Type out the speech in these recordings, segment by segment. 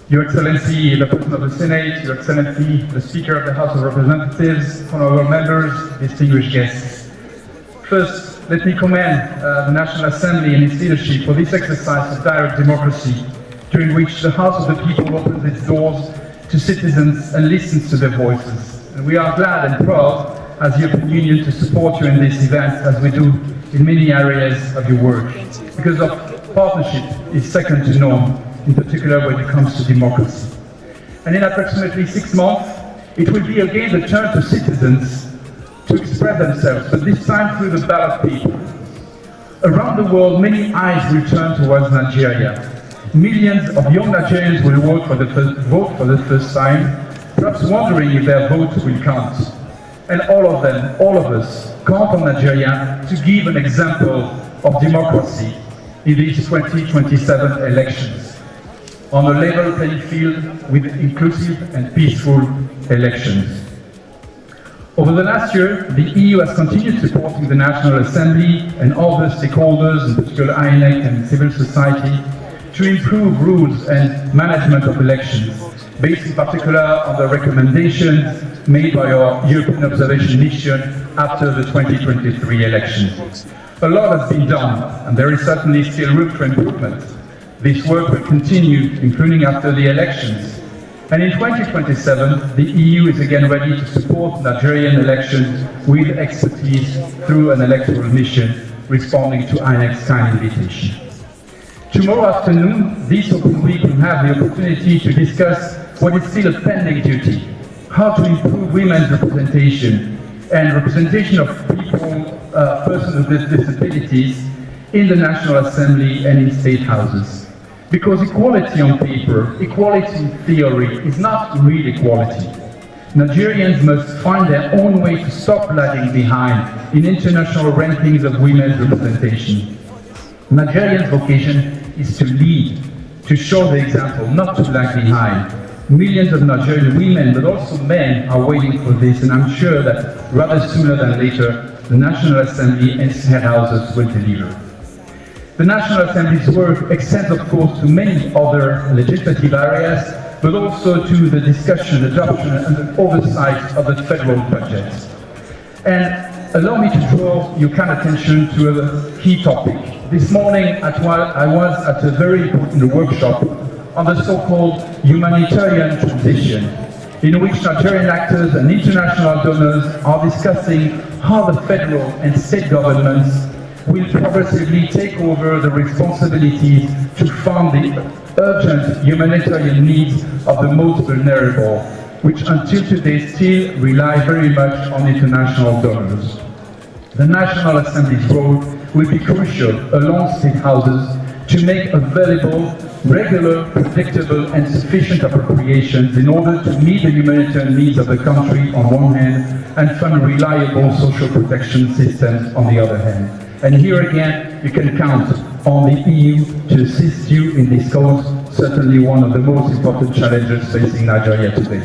Your Excellency, the President of the Senate, Your Excellency, the Speaker of the House of Representatives, honorable members, distinguished guests. First, let me commend the National Assembly and its leadership for this exercise of direct democracy, during which the House of the People opens its doors to citizens and listens to their voices. And we are glad and proud as the European Union to support you in this event, as we do in many areas of your work, because of partnership is second to none, in particular when it comes to democracy. And in approximately 6 months, it will be again the turn to citizens to express themselves, but this time through the ballot paper. Around the world, many eyes will turn towards Nigeria. Millions of young Nigerians will vote for the first time, perhaps wondering if their vote will count. And all of them, all of us, count on Nigeria to give an example of democracy in these 2027 elections, on a level playing field with inclusive and peaceful elections. Over the last year, the EU has continued supporting the National Assembly and other stakeholders, in particular INEC and civil society, to improve rules and management of elections, based in particular on the recommendations made by our European Observation Mission after the 2023 elections. A lot has been done, and there is certainly still room for improvement. This work will continue, including after the elections. And in 2027, the EU is again ready to support Nigerian elections with expertise through an electoral mission, responding to INEC's kind invitation. Tomorrow afternoon, this open week, will have the opportunity to discuss what is still a pending duty: how to improve women's representation and representation of people, persons with disabilities in the National Assembly and in state houses. Because equality on paper, equality in theory, is not real equality. Nigerians must find their own way to stop lagging behind in international rankings of women's representation. Nigerians' vocation is to lead, to show the example, not to lag behind. Millions of Nigerian women, but also men, are waiting for this, and I'm sure that rather sooner than later, the National Assembly and state houses will deliver. The National Assembly's work extends, of course, to many other legislative areas, but also to the discussion, adoption, and the oversight of the federal budget. And allow me to draw your kind attention to a key topic. This morning, I was at a very important workshop on the so-called humanitarian transition, in which Nigerian actors and international donors are discussing how the federal and state governments will progressively take over the responsibilities to fund the urgent humanitarian needs of the most vulnerable, which until today still rely very much on international donors. The National Assembly's role will be crucial along state houses to make available regular, predictable and sufficient appropriations in order to meet the humanitarian needs of the country on one hand and fund reliable social protection systems on the other hand. And here again, you can count on the EU to assist you in this cause, certainly one of the most important challenges facing Nigeria today.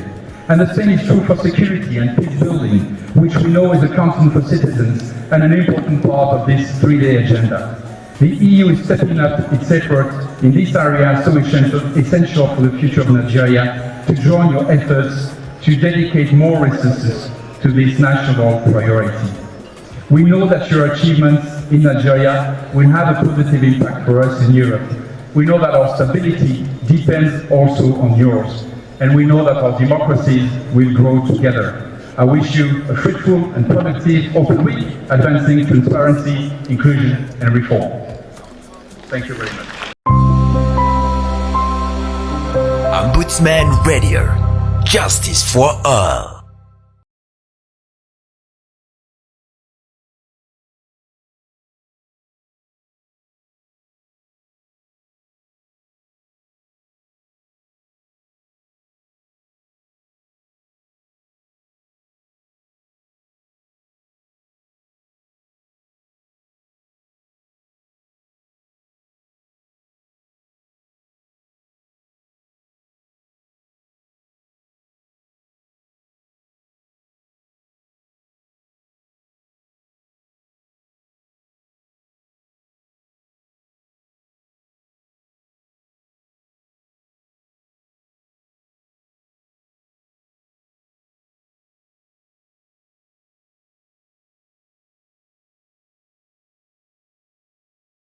And the same is true for security and peace building, which we know is a concern for citizens and an important part of this three-day agenda. The EU is stepping up its efforts in this area, so essential for the future of Nigeria, to join your efforts to dedicate more resources to this national priority. We know that your achievements in Nigeria will have a positive impact for us in Europe. We know that our stability depends also on yours, and we know that our democracies will grow together. I wish you a fruitful and productive open week, advancing transparency, inclusion and reform. Thank you very much. Ombudsman Radio. Justice for all.